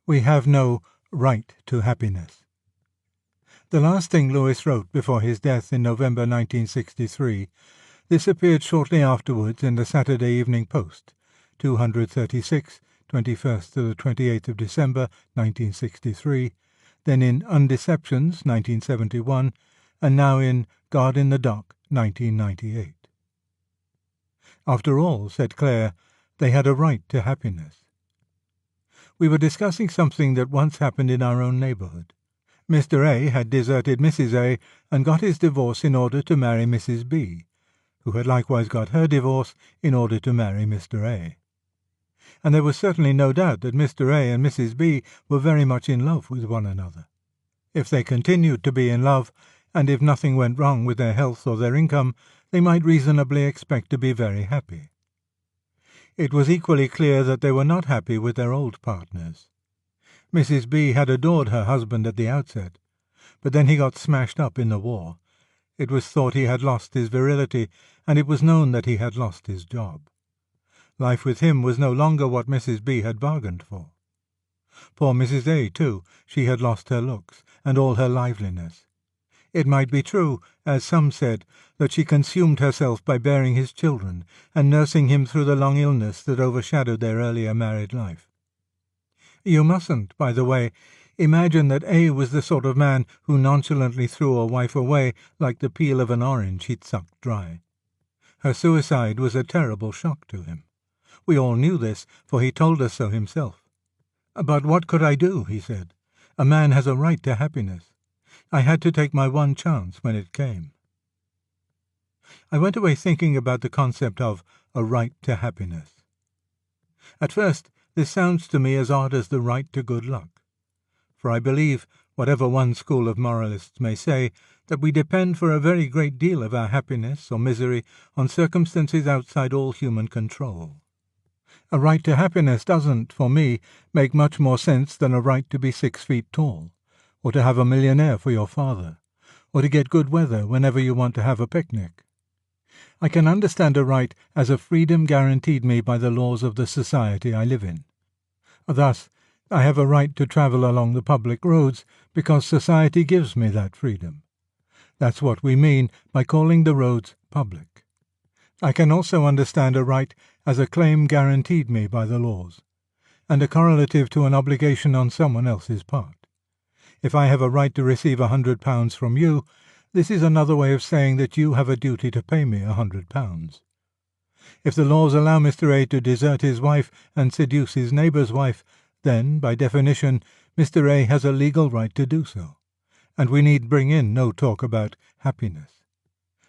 We have no right to happiness. The last thing Lewis wrote before his death in November 1963, this appeared shortly afterwards in the Saturday Evening Post, 236, 21st to the 28th of December 1963, then in Undeceptions 1971, and now in God in the Dock 1998. After all, said Claire, they had a right to happiness. We were discussing something that once happened in our own neighbourhood. Mr. A had deserted Mrs. A and got his divorce in order to marry Mrs. B, who had likewise got her divorce in order to marry Mr. A. And there was certainly no doubt that Mr. A and Mrs. B were very much in love with one another. If they continued to be in love, and if nothing went wrong with their health or their income, they might reasonably expect to be very happy. It was equally clear that they were not happy with their old partners. Mrs. B had adored her husband at the outset, but then he got smashed up in the war. It was thought he had lost his virility, and it was known that he had lost his job. Life with him was no longer what Mrs. B had bargained for. Poor Mrs. A, too, she had lost her looks, and all her liveliness. It might be true, as some said, that she consumed herself by bearing his children, and nursing him through the long illness that overshadowed their earlier married life. You mustn't, by the way, imagine that A was the sort of man who nonchalantly threw a wife away like the peel of an orange he'd sucked dry. Her suicide was a terrible shock to him. We all knew this, for he told us so himself. "But what could I do?" he said. "A man has a right to happiness. I had to take my one chance when it came." I went away thinking about the concept of a right to happiness. At first, this sounds to me as odd as the right to good luck. For I believe, whatever one school of moralists may say, that we depend for a very great deal of our happiness or misery on circumstances outside all human control. A right to happiness doesn't, for me, make much more sense than a right to be 6 feet tall, or to have a millionaire for your father, or to get good weather whenever you want to have a picnic. I can understand a right as a freedom guaranteed me by the laws of the society I live in. Thus, I have a right to travel along the public roads because society gives me that freedom. That's what we mean by calling the roads public. I can also understand a right as a claim guaranteed me by the laws, and a correlative to an obligation on someone else's part. If I have a right to receive £100 from you, this is another way of saying that you have a duty to pay me £100. If the laws allow Mr. A to desert his wife and seduce his neighbour's wife, then, by definition, Mr. A has a legal right to do so, and we need bring in no talk about happiness.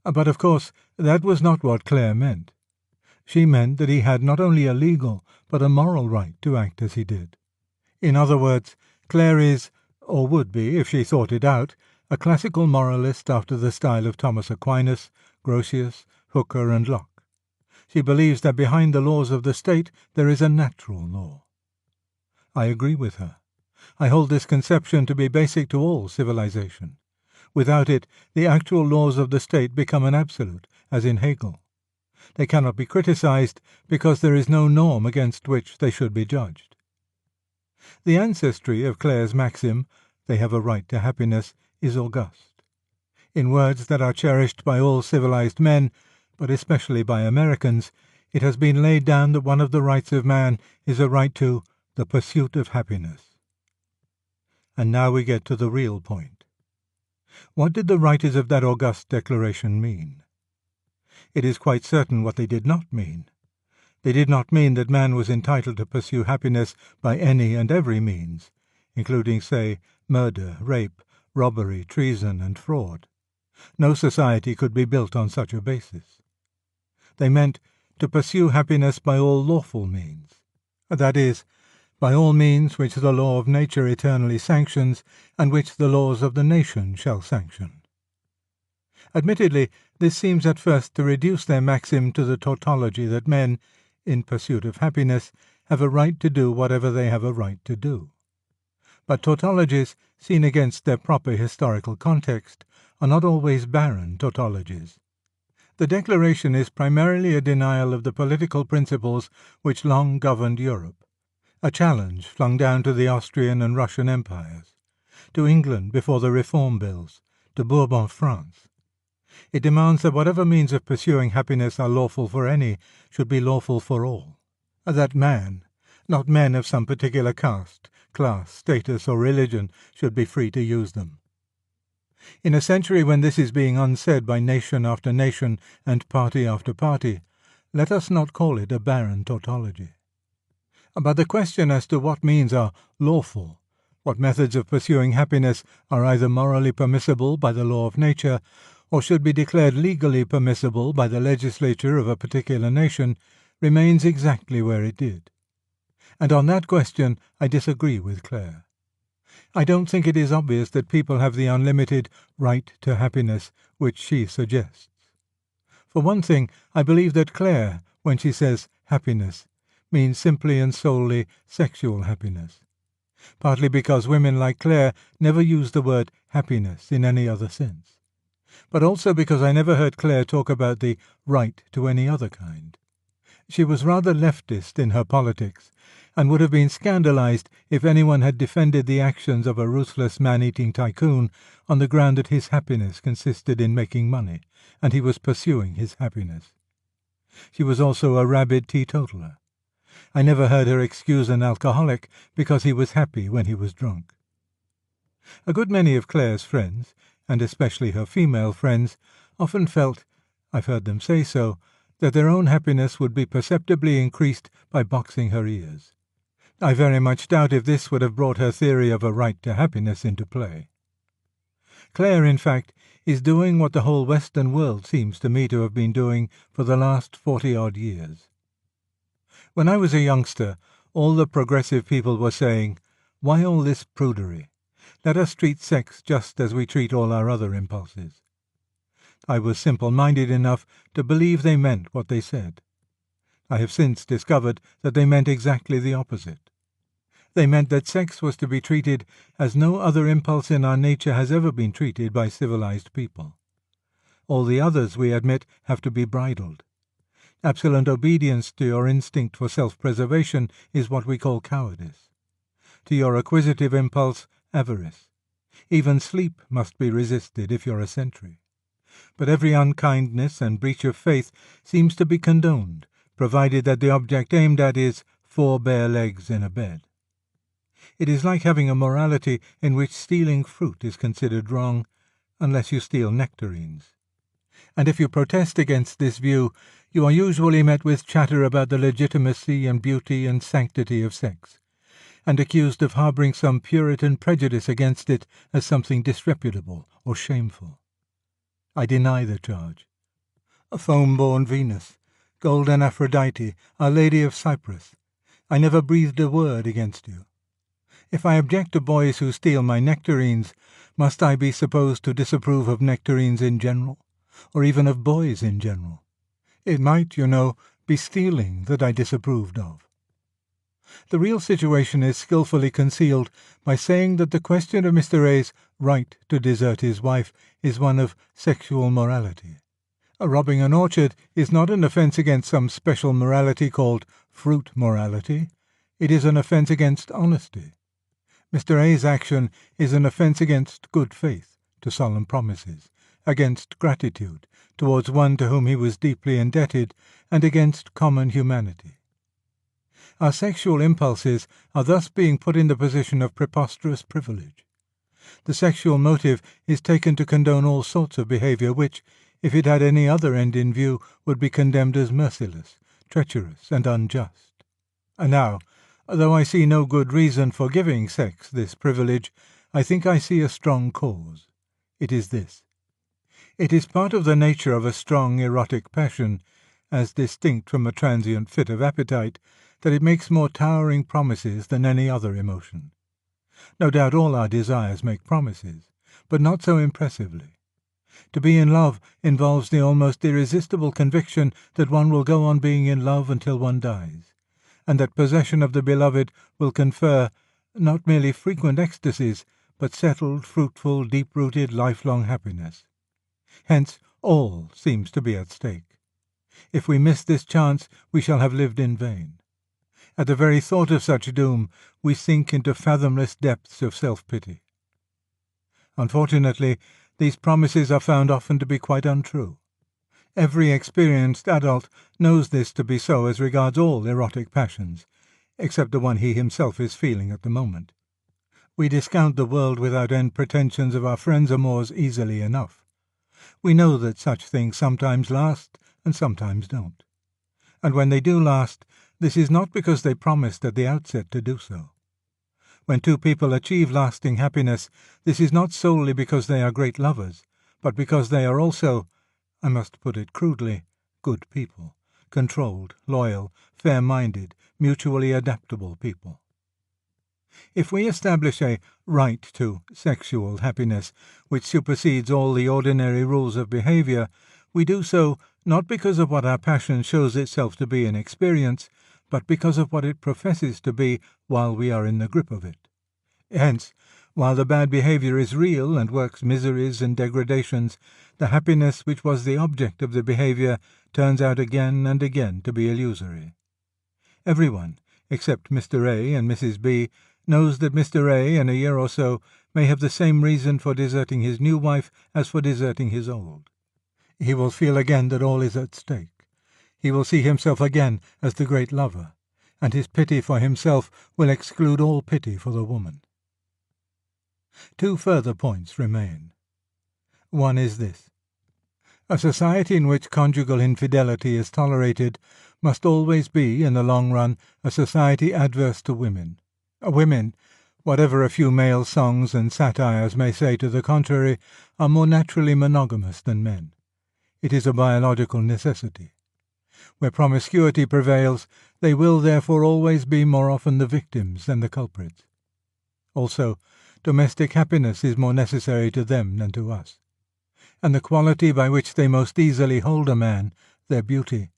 But, of course, that was not what Claire meant. She meant that he had not only a legal, but a moral right to act as he did. In other words, Claire is, or would be if she thought it out, a classical moralist after the style of Thomas Aquinas, Grotius, Hooker and Locke. She believes that behind the laws of the state there is a natural law. I agree with her. I hold this conception to be basic to all civilization. Without it, the actual laws of the state become an absolute, as in Hegel. They cannot be criticized because there is no norm against which they should be judged. The ancestry of Claire's maxim, "They have a right to happiness," is august. In words that are cherished by all civilized men, but especially by Americans, it has been laid down that one of the rights of man is a right to the pursuit of happiness. And now we get to the real point. What did the writers of that august declaration mean? It is quite certain what they did not mean. They did not mean that man was entitled to pursue happiness by any and every means, including, say, murder, rape, robbery, treason, and fraud. No society could be built on such a basis. They meant to pursue happiness by all lawful means, that is, by all means which the law of nature eternally sanctions, and which the laws of the nation shall sanction. Admittedly, this seems at first to reduce their maxim to the tautology that men, in pursuit of happiness, have a right to do whatever they have a right to do. But tautologies, seen against their proper historical context, are not always barren tautologies. The Declaration is primarily a denial of the political principles which long governed Europe, a challenge flung down to the Austrian and Russian empires, to England before the Reform Bills, to Bourbon France. It demands that whatever means of pursuing happiness are lawful for any should be lawful for all, that man, not men of some particular caste, class, status, or religion, should be free to use them. In a century when this is being unsaid by nation after nation and party after party, let us not call it a barren tautology. But the question as to what means are lawful, what methods of pursuing happiness are either morally permissible by the law of nature, or should be declared legally permissible by the legislature of a particular nation, remains exactly where it did. And on that question I disagree with Clare. I don't think it is obvious that people have the unlimited right to happiness which she suggests. For one thing, I believe that Clare, when she says happiness, means simply and solely sexual happiness, partly because women like Clare never use the word happiness in any other sense, but also because I never heard Clare talk about the right to any other kind. She was rather leftist in her politics, and would have been scandalized if anyone had defended the actions of a ruthless man-eating tycoon on the ground that his happiness consisted in making money, and he was pursuing his happiness. She was also a rabid teetotaler. I never heard her excuse an alcoholic because he was happy when he was drunk. A good many of Clare's friends, and especially her female friends, often felt, I've heard them say so, that their own happiness would be perceptibly increased by boxing her ears. I very much doubt if this would have brought her theory of a right to happiness into play. Clare, in fact, is doing what the whole Western world seems to me to have been doing for the last 40-odd years. When I was a youngster, all the progressive people were saying, "Why all this prudery? Let us treat sex just as we treat all our other impulses." I was simple-minded enough to believe they meant what they said. I have since discovered that they meant exactly the opposite. They meant that sex was to be treated as no other impulse in our nature has ever been treated by civilized people. All the others, we admit, have to be bridled. Absolute obedience to your instinct for self-preservation is what we call cowardice. To your acquisitive impulse, avarice. Even sleep must be resisted if you're a sentry. But every unkindness and breach of faith seems to be condoned, provided that the object aimed at is 4 bare legs in a bed. It is like having a morality in which stealing fruit is considered wrong, unless you steal nectarines. And if you protest against this view, you are usually met with chatter about the legitimacy and beauty and sanctity of sex, and accused of harbouring some Puritan prejudice against it as something disreputable or shameful. I deny the charge. A foam-born Venus, golden Aphrodite, Our Lady of Cyprus, I never breathed a word against you. If I object to boys who steal my nectarines, must I be supposed to disapprove of nectarines in general, or even of boys in general? It might, you know, be stealing that I disapproved of. The real situation is skilfully concealed by saying that the question of Mr. A's right to desert his wife is one of sexual morality. Robbing an orchard is not an offence against some special morality called fruit morality. It is an offence against honesty. Mr. A's action is an offence against good faith, to solemn promises, against gratitude towards one to whom he was deeply indebted, and against common humanity. Our sexual impulses are thus being put in the position of preposterous privilege. The sexual motive is taken to condone all sorts of behaviour which, if it had any other end in view, would be condemned as merciless, treacherous, and unjust. And now, though I see no good reason for giving sex this privilege, I think I see a strong cause. It is this. It is part of the nature of a strong erotic passion, as distinct from a transient fit of appetite, that it makes more towering promises than any other emotion. No doubt all our desires make promises, but not so impressively. To be in love involves the almost irresistible conviction that one will go on being in love until one dies, and that possession of the beloved will confer not merely frequent ecstasies, but settled, fruitful, deep-rooted, lifelong happiness. Hence all seems to be at stake. If we miss this chance, we shall have lived in vain. At the very thought of such doom, we sink into fathomless depths of self-pity. Unfortunately, these promises are found often to be quite untrue. Every experienced adult knows this to be so as regards all erotic passions, except the one he himself is feeling at the moment. We discount the world without end pretensions of our friends' amours easily enough. We know that such things sometimes last and sometimes don't. And when they do last, this is not because they promised at the outset to do so. When two people achieve lasting happiness, this is not solely because they are great lovers, but because they are also, I must put it crudely, good people, controlled, loyal, fair-minded, mutually adaptable people. If we establish a right to sexual happiness which supersedes all the ordinary rules of behaviour, we do so not because of what our passion shows itself to be in experience, but because of what it professes to be while we are in the grip of it. Hence, while the bad behaviour is real and works miseries and degradations, the happiness which was the object of the behaviour turns out again and again to be illusory. Everyone, except Mr. A and Mrs. B, knows that Mr. A in a year or so may have the same reason for deserting his new wife as for deserting his old. He will feel again that all is at stake. He will see himself again as the great lover, and his pity for himself will exclude all pity for the woman. Two further points remain. One is this. A society in which conjugal infidelity is tolerated must always be, in the long run, a society adverse to women. Women, whatever a few male songs and satires may say to the contrary, are more naturally monogamous than men. It is a biological necessity. Where promiscuity prevails, they will therefore always be more often the victims than the culprits. Also, domestic happiness is more necessary to them than to us. And the quality by which they most easily hold a man, their beauty,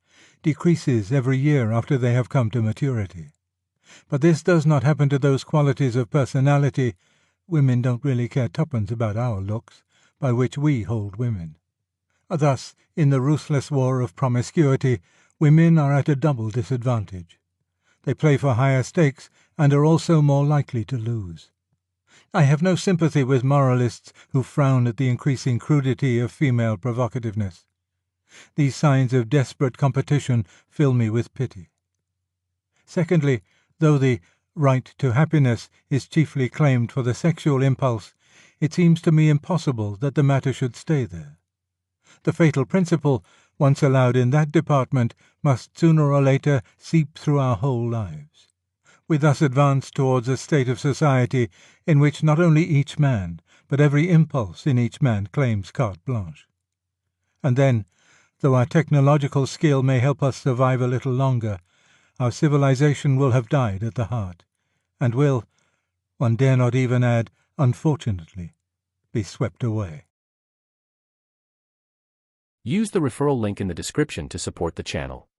decreases every year after they have come to maturity. But this does not happen to those qualities of personality — women don't really care twopence about our looks — by which we hold women. Thus, in the ruthless war of promiscuity, women are at a double disadvantage. They play for higher stakes and are also more likely to lose. I have no sympathy with moralists who frown at the increasing crudity of female provocativeness. These signs of desperate competition fill me with pity. Secondly, though the right to happiness is chiefly claimed for the sexual impulse, it seems to me impossible that the matter should stay there. The fatal principle, once allowed in that department, must sooner or later seep through our whole lives. We thus advance towards a state of society in which not only each man, but every impulse in each man claims carte blanche. And then, though our technological skill may help us survive a little longer, our civilization will have died at the heart, and will, one dare not even add, unfortunately, be swept away. Use the referral link in the description to support the channel.